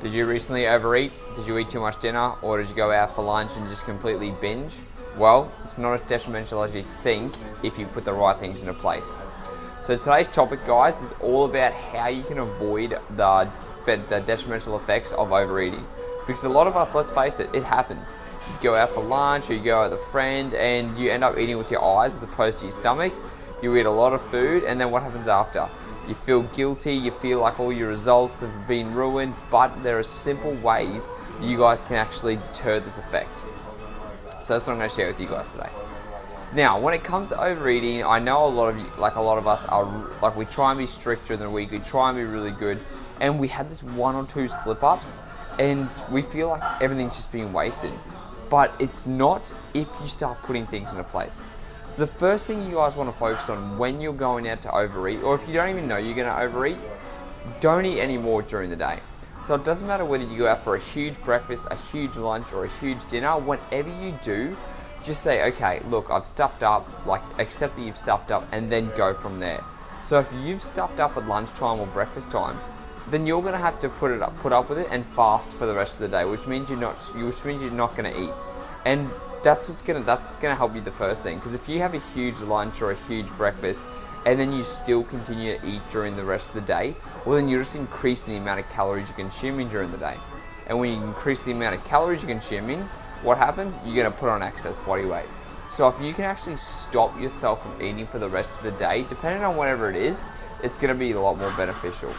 Did you recently overeat? Did you eat too much dinner? Or did you go out for lunch and just completely binge? Well, it's not as detrimental as you think if you put the right things into place. So today's topic, guys, is all about how you can avoid the detrimental effects of overeating. Because a lot of us, let's face it, it happens. You go out for lunch or you go out with a friend and you end up eating with your eyes as opposed to your stomach. You eat a lot of food, and then what happens after? You feel guilty, you feel like all your results have been ruined, but there are simple ways you guys can actually deter this effect. So that's what I'm going to share with you guys today. Now, when it comes to overeating, I know a lot of you, like a lot of us are, like we try and be strict during the week, we try and be really good, and we had this 1 or 2 slip-ups, and we feel like everything's just being wasted. But it's not if you start putting things into place. So the first thing you guys want to focus on when you're going out to overeat, or if you don't even know you're going to overeat, don't eat any more during the day. So it doesn't matter whether you go out for a huge breakfast, a huge lunch, or a huge dinner. Whenever you do, just say, okay, look, I've stuffed up, like accept that you've stuffed up, and then go from there. So if you've stuffed up at lunchtime or breakfast time, then you're going to have to put up with it and fast for the rest of the day, which means you're not going to eat. And that's going to help you the first thing, because if you have a huge lunch or a huge breakfast and then you still continue to eat during the rest of the day, well, then you're just increasing the amount of calories you're consuming during the day. And when you increase the amount of calories you're consuming, what happens? You're going to put on excess body weight. So if you can actually stop yourself from eating for the rest of the day, depending on whatever it is, it's going to be a lot more beneficial.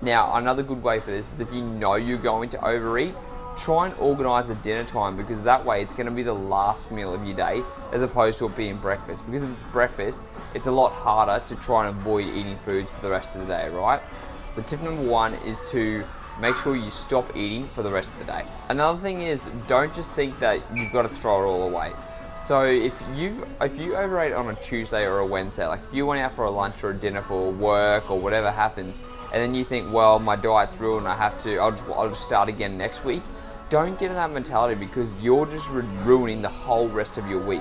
Now, another good way for this is if you know you're going to overeat, try and organise a dinner time, because that way it's going to be the last meal of your day as opposed to it being breakfast. Because if it's breakfast, it's a lot harder to try and avoid eating foods for the rest of the day, right? So tip number 1 is to make sure you stop eating for the rest of the day. Another thing is, don't just think that you've got to throw it all away. So if you overeat on a Tuesday or a Wednesday, like if you went out for a lunch or a dinner for work or whatever happens, and then you think, well, my diet's ruined, I'll just start again next week. Don't get in that mentality, because you're just ruining the whole rest of your week.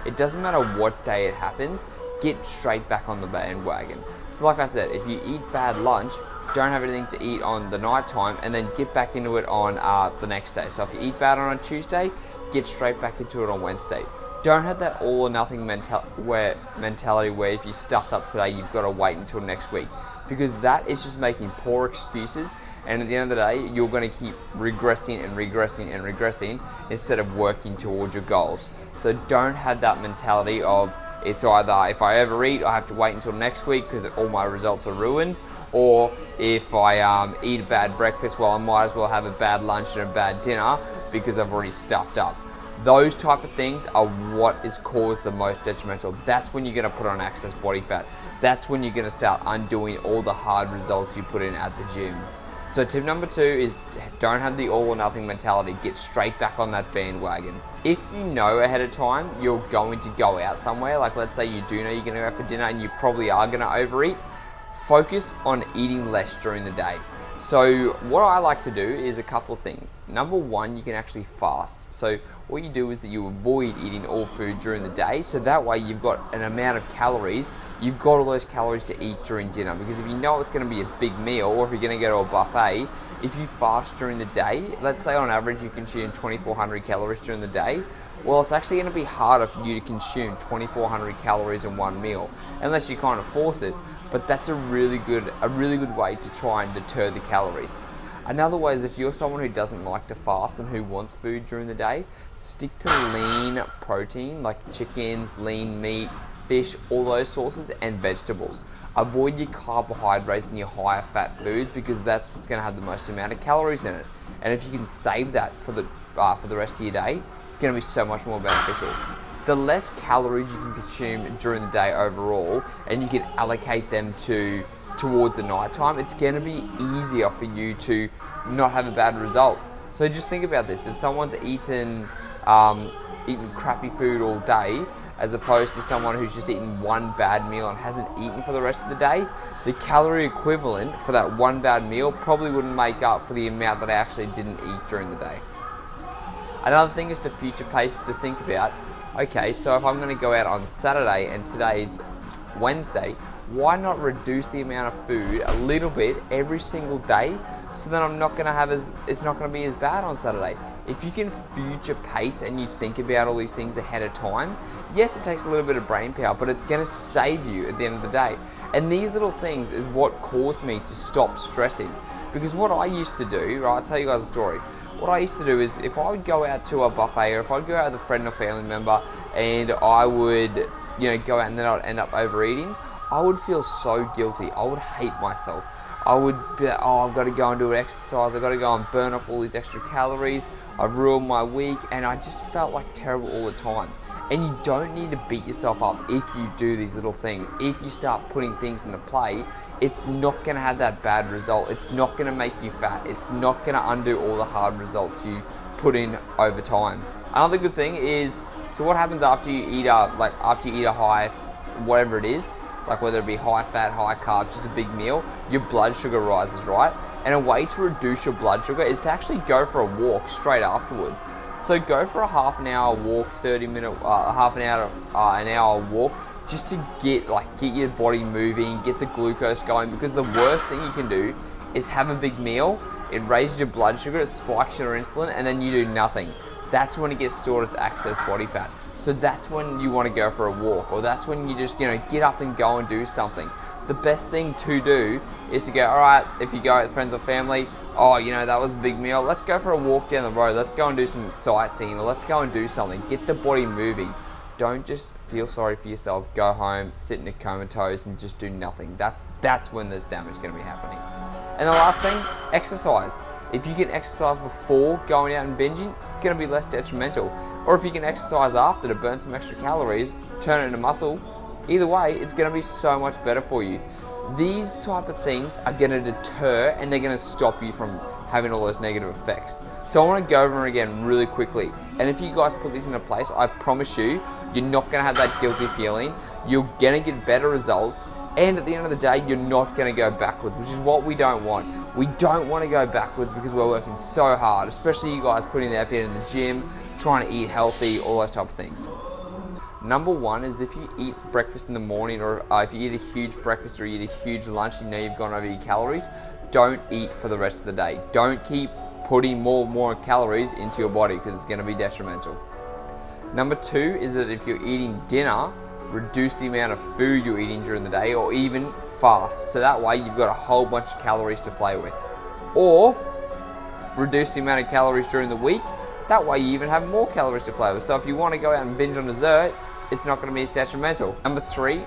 It doesn't matter what day it happens, get straight back on the bandwagon. So like I said, if you eat bad lunch, don't have anything to eat on the night time, and then get back into it on the next day. So if you eat bad on a Tuesday, get straight back into it on Wednesday. Don't have that all or nothing mentality where if you stuffed up today, you've got to wait until next week, because that is just making poor excuses. And at the end of the day, you're going to keep regressing and regressing and regressing instead of working towards your goals. So don't have that mentality of it's either if I overeat, I have to wait until next week because all my results are ruined, or if I eat a bad breakfast, well, I might as well have a bad lunch and a bad dinner because I've already stuffed up. Those type of things are what is caused the most detrimental. That's when you're going to put on excess body fat. That's when you're going to start undoing all the hard results you put in at the gym. So tip number 2 is don't have the all or nothing mentality. Get straight back on that bandwagon. If you know ahead of time you're going to go out somewhere, like let's say you do know you're going to go out for dinner and you probably are going to overeat, focus on eating less during the day. So what I like to do is a couple of things. Number 1, you can actually fast. So what you do is that you avoid eating all food during the day, so that way you've got an amount of calories, you've got all those calories to eat during dinner. Because if you know it's going to be a big meal, or if you're going to go to a buffet, if you fast during the day, let's say on average you consume 2,400 calories during the day, well, it's actually going to be harder for you to consume 2,400 calories in one meal, unless you kind of force it. But that's a really good way to try and deter the calories. Another way is if you're someone who doesn't like to fast and who wants food during the day, stick to lean protein like chickens, lean meat, fish, all those sources, and vegetables. Avoid your carbohydrates and your higher fat foods, because that's what's going to have the most amount of calories in it. And if you can save that for the rest of your day, it's going to be so much more beneficial. The less calories you can consume during the day overall, and you can allocate them towards the night time, it's going to be easier for you to not have a bad result. So just think about this. If someone's eaten crappy food all day, as opposed to someone who's just eaten one bad meal and hasn't eaten for the rest of the day, the calorie equivalent for that one bad meal probably wouldn't make up for the amount that I actually didn't eat during the day. Another thing is to future pace, to think about, okay, so if I'm going to go out on Saturday and today's Wednesday, why not reduce the amount of food a little bit every single day, so then I'm not gonna have it's not gonna be as bad on Saturday. If you can future pace and you think about all these things ahead of time, yes, it takes a little bit of brain power, but it's gonna save you at the end of the day. And these little things is what caused me to stop stressing. Because what I used to do, right, I'll tell you guys a story. What I used to do is if I would go out to a buffet, or if I'd go out with a friend or family member and I would, go out and then I'd end up overeating, I would feel so guilty. I would hate myself. I would be like, oh, I've got to go and do an exercise. I've got to go and burn off all these extra calories. I've ruined my week. And I just felt like terrible all the time. And you don't need to beat yourself up if you do these little things. If you start putting things into play, it's not going to have that bad result. It's not going to make you fat. It's not going to undo all the hard results you put in over time. Another good thing is, so what happens after you eat a high, whatever it is, like whether it be high fat, high carbs, just a big meal, your blood sugar rises, right? And a way to reduce your blood sugar is to actually go for a walk straight afterwards. So go for a half an hour walk, 30-minute, an hour walk, just to get your body moving, get the glucose going. Because the worst thing you can do is have a big meal, it raises your blood sugar, it spikes your insulin, and then you do nothing. That's when it gets stored as excess body fat. So that's when you want to go for a walk, or that's when you just get up and go and do something. The best thing to do is to go, all right, if you go out with friends or family, oh, that was a big meal, let's go for a walk down the road, let's go and do some sightseeing, or let's go and do something. Get the body moving. Don't just feel sorry for yourself, go home, sit in a comatose and just do nothing. That's when there's damage going to be happening. And the last thing, exercise. If you can exercise before going out and binging, it's going to be less detrimental. Or if you can exercise after to burn some extra calories, turn it into muscle, either way, it's going to be so much better for you. These type of things are going to deter and they're going to stop you from having all those negative effects. So I want to go over them again really quickly. And if you guys put this into place, I promise you, you're not going to have that guilty feeling. You're going to get better results. And at the end of the day, you're not going to go backwards, which is what we don't want. We don't want to go backwards because we're working so hard, especially you guys putting the effort in the gym, trying to eat healthy, all those type of things. Number one is if you eat breakfast in the morning, or if you eat a huge breakfast or you eat a huge lunch, you've gone over your calories, don't eat for the rest of the day. Don't keep putting more calories into your body because it's going to be detrimental. Number two is that if you're eating dinner, reduce the amount of food you're eating during the day, or even fast. So that way you've got a whole bunch of calories to play with. Or reduce the amount of calories during the week. That way you even have more calories to play with. So if you want to go out and binge on dessert, it's not going to be as detrimental. Number three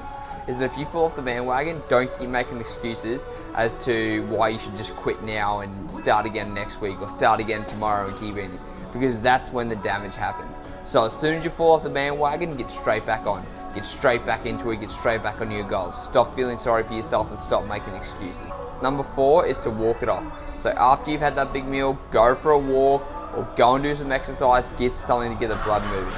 is that if you fall off the bandwagon, don't keep making excuses as to why you should just quit now and start again next week or start again tomorrow and keep eating, because that's when the damage happens. So as soon as you fall off the bandwagon, get straight back on. Get straight back into it, get straight back on your goals. Stop feeling sorry for yourself and stop making excuses. Number four is to walk it off. So after you've had that big meal, go for a walk or go and do some exercise, get something to get the blood moving.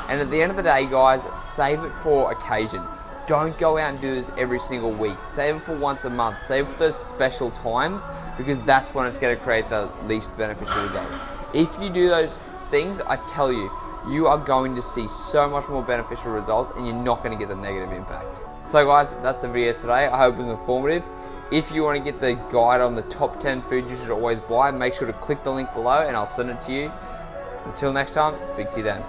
And at the end of the day, guys, save it for occasion. Don't go out and do this every single week. Save it for once a month. Save it for those special times, because that's when it's going to create the least beneficial results. If you do those things, I tell you, you are going to see so much more beneficial results and you're not going to get the negative impact. So guys, that's the video today. I hope it was informative. If you want to get the guide on the top 10 foods you should always buy, make sure to click the link below and I'll send it to you. Until next time, speak to you then.